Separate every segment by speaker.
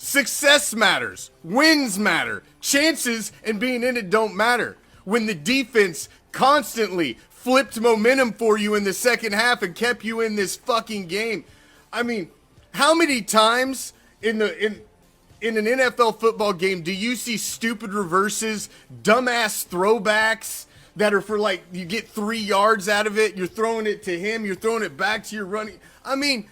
Speaker 1: Success matters. Wins matter. Chances and being in it don't matter. When the defense constantly flipped momentum for you in the second half and kept you in this fucking game. I mean, how many times in an NFL football game do you see stupid reverses, dumbass throwbacks that are for like, you get 3 yards out of it, you're throwing it to him, you're throwing it back to your running. I mean,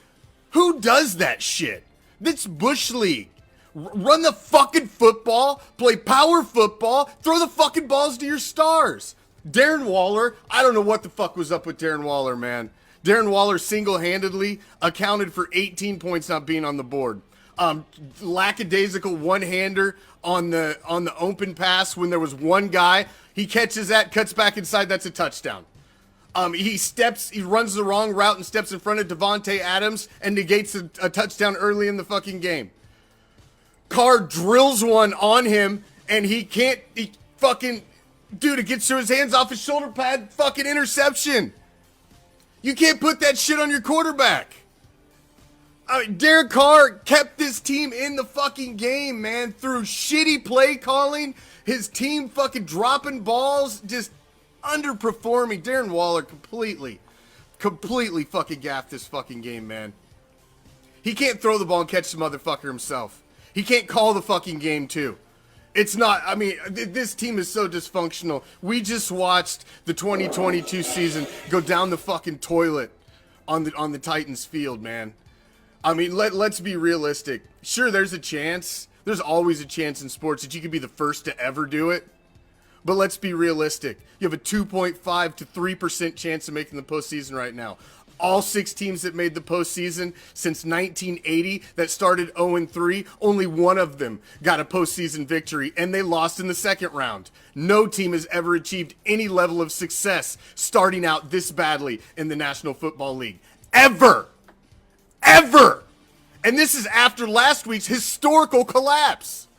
Speaker 1: who does that shit? That's Bush League. Run the fucking football, play power football, throw the fucking balls to your stars. Darren Waller, I don't know what the fuck was up with Darren Waller, man. Darren Waller single-handedly accounted for 18 points not being on the board. Lackadaisical one-hander on the open pass when there was one guy. He catches that, cuts back inside, that's a touchdown. He runs the wrong route and steps in front of Devontae Adams and negates a touchdown early in the fucking game. Carr drills one on him and it gets to his hands off his shoulder pad, fucking interception. You can't put that shit on your quarterback. Derek Carr kept this team in the fucking game, man, through shitty play calling, his team fucking dropping balls, just underperforming. Darren Waller completely fucking gaffed this fucking game, man. He can't throw the ball and catch the motherfucker himself. He can't call the fucking game, too. It's not, I mean, this team is so dysfunctional. We just watched the 2022 season go down the fucking toilet on the Titans field, man. I mean, let's be realistic. Sure, there's a chance. There's always a chance in sports that you could be the first to ever do it. But let's be realistic. You have a 2.5 to 3% chance of making the postseason right now. All 6 teams that made the postseason since 1980 that started 0-3, only one of them got a postseason victory, and they lost in the second round. No team has ever achieved any level of success starting out this badly in the National Football League. Ever! Ever! And this is after last week's historical collapse.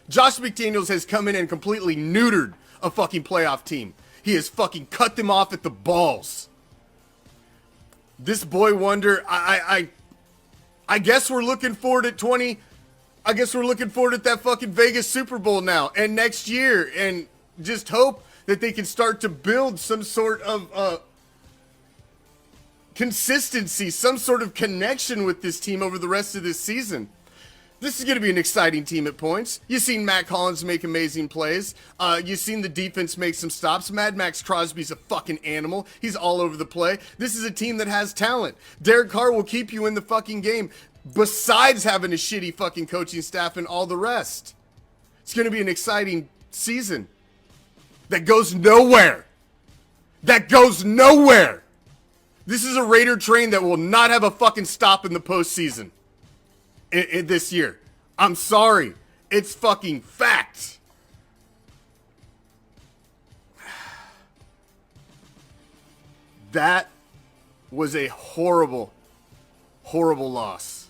Speaker 1: Josh McDaniels has come in and completely neutered a fucking playoff team. He has fucking cut them off at the balls. This boy wonder, I guess we're looking forward at that fucking Vegas Super Bowl now and next year, and just hope that they can start to build some sort of consistency, some sort of connection with this team over the rest of this season. This is going to be an exciting team at points. You've seen Matt Collins make amazing plays. You've seen the defense make some stops. Mad Max Crosby's a fucking animal. He's all over the play. This is a team that has talent. Derek Carr will keep you in the fucking game, besides having a shitty fucking coaching staff and all the rest. It's going to be an exciting season that goes nowhere. That goes nowhere. This is a Raider train that will not have a fucking stop in the postseason. This year. I'm sorry. It's fucking fact. That was a horrible, horrible loss.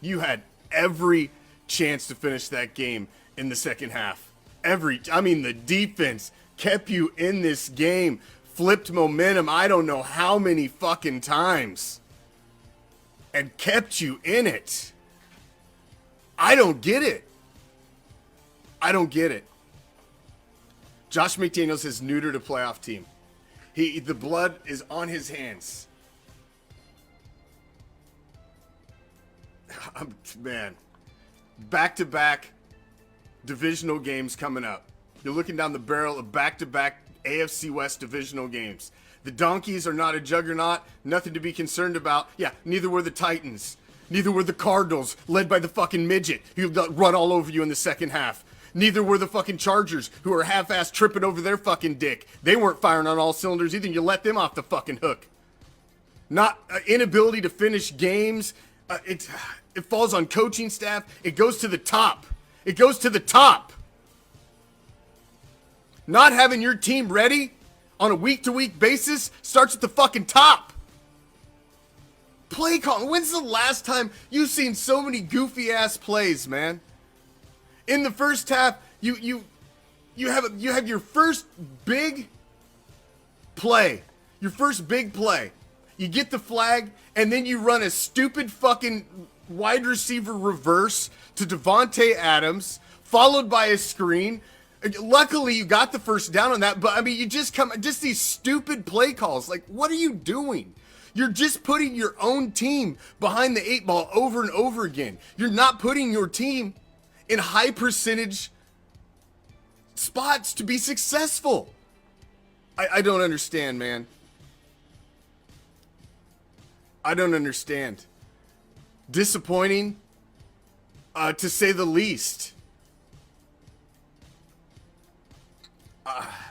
Speaker 1: You had every chance to finish that game in the second half. The defense kept you in this game, flipped momentum I don't know how many fucking times, and kept you in it. I don't get it. Josh McDaniels has neutered a playoff team. The blood is on his hands. Man, back-to-back divisional games coming up. You're looking down the barrel of back-to-back AFC West divisional games. The Donkeys are not a juggernaut, nothing to be concerned about. Yeah, neither were the Titans. Neither were the Cardinals, led by the fucking midget who run all over you in the second half. Neither were the fucking Chargers, who are half-ass tripping over their fucking dick. They weren't firing on all cylinders either, and you let them off the fucking hook. Not inability to finish games. It falls on coaching staff. It goes to the top. Not having your team ready on a week-to-week basis starts at the fucking top. Play call. When's the last time you've seen so many goofy-ass plays, man? In the first half, you have your first big play. You get the flag, and then you run a stupid fucking wide receiver reverse to Devontae Adams, followed by a screen. Luckily, you got the first down on that, but I mean, just these stupid play calls. Like, what are you doing? You're just putting your own team behind the 8 ball over and over again. You're not putting your team in high percentage spots to be successful. I don't understand, man. I don't understand. Disappointing, to say the least.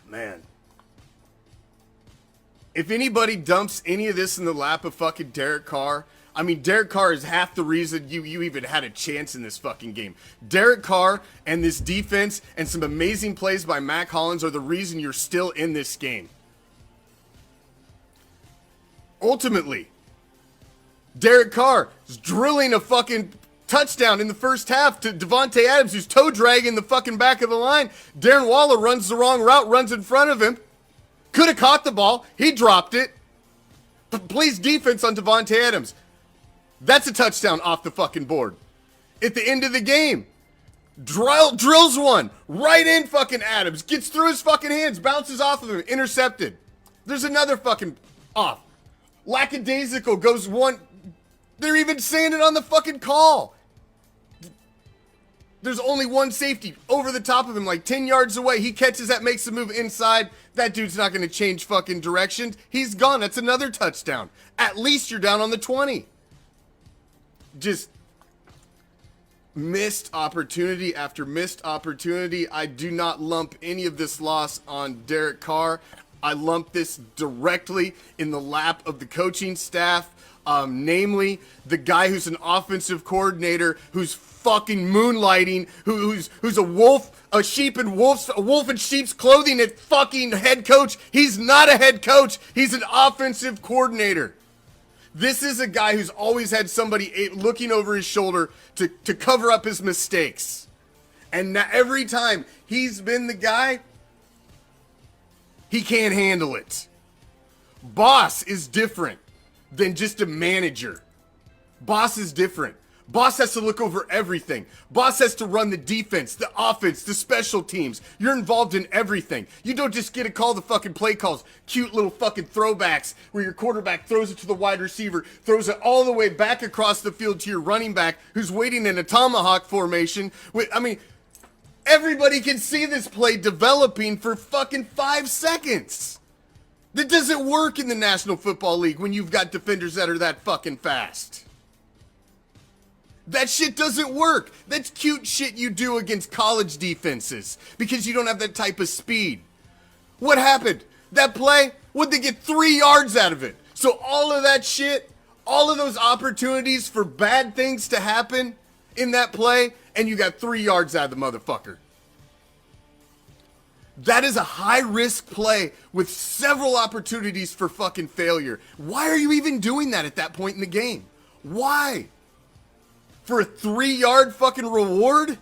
Speaker 1: Man. If anybody dumps any of this in the lap of fucking Derek Carr, I mean, Derek Carr is half the reason you even had a chance in this fucking game. Derek Carr and this defense and some amazing plays by Mac Hollins are the reason you're still in this game. Ultimately, Derek Carr is drilling a fucking touchdown in the first half to Devontae Adams, who's toe dragging the fucking back of the line. Darren Waller runs the wrong route, runs in front of him. Could have caught the ball. He dropped it. Please defense on Devontae Adams. That's a touchdown off the fucking board. At the end of the game, drills one right in fucking Adams. Gets through his fucking hands, bounces off of him, intercepted. There's another fucking off. Lackadaisical goes one. They're even saying it on the fucking call. There's only one safety over the top of him, like 10 yards away. He catches that, makes the move inside. That dude's not going to change fucking directions. He's gone. That's another touchdown. At least you're down on the 20. Just missed opportunity after missed opportunity. I do not lump any of this loss on Derek Carr. I lump this directly in the lap of the coaching staff. Namely, the guy who's an offensive coordinator who's fucking moonlighting, who's a wolf, a wolf in sheep's clothing at fucking head coach. He's not a head coach. He's an offensive coordinator. This is a guy who's always had somebody looking over his shoulder to cover up his mistakes. And now every time he's been the guy, he can't handle it. Boss is different than just a manager. Boss is different. Boss has to look over everything. Boss has to run the defense, the offense, the special teams. You're involved in everything. You don't just get to call the fucking play calls, cute little fucking throwbacks where your quarterback throws it to the wide receiver, throws it all the way back across the field to your running back who's waiting in a tomahawk formation. I mean, everybody can see this play developing for fucking 5 seconds. That doesn't work in the National Football League when you've got defenders that are that fucking fast. That shit doesn't work. That's cute shit you do against college defenses because you don't have that type of speed. What happened? That play, what'd they get 3 yards out of it? So all of that shit, all of those opportunities for bad things to happen in that play, and you got 3 yards out of the motherfucker. That is a high-risk play with several opportunities for fucking failure. Why are you even doing that at that point in the game? Why? For a 3-yard fucking reward?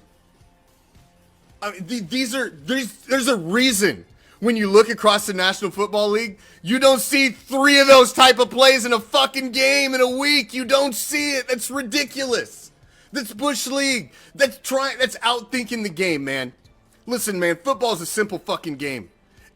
Speaker 1: I mean, there's a reason when you look across the National Football League, you don't see 3 of those type of plays in a fucking game in a week. You don't see it. That's ridiculous. That's Bush League. That's outthinking the game, man. Listen, man, football is a simple fucking game.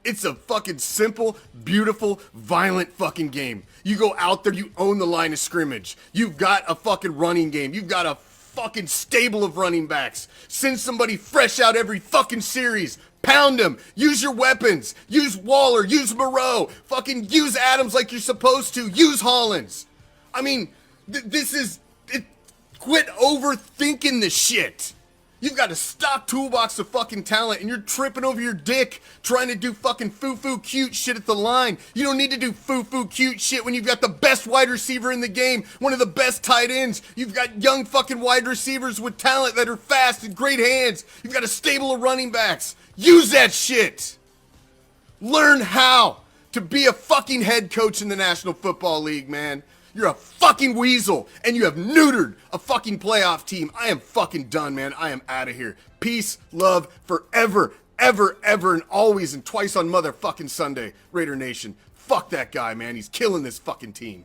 Speaker 1: It's a fucking simple, beautiful, violent fucking game. You go out there, you own the line of scrimmage. You've got a fucking running game. You've got a fucking stable of running backs. Send somebody fresh out every fucking series. Pound them. Use your weapons. Use Waller. Use Moreau. Fucking use Adams like you're supposed to. Use Hollins. I mean, quit overthinking this shit. You've got a stock toolbox of fucking talent and you're tripping over your dick trying to do fucking foo-foo cute shit at the line. You don't need to do foo-foo cute shit when you've got the best wide receiver in the game, one of the best tight ends. You've got young fucking wide receivers with talent that are fast and great hands. You've got a stable of running backs. Use that shit. Learn how to be a fucking head coach in the National Football League, man. You're a fucking weasel, and you have neutered a fucking playoff team. I am fucking done, man. I am out of here. Peace, love, forever, ever, ever, and always, and twice on motherfucking Sunday, Raider Nation. Fuck that guy, man. He's killing this fucking team.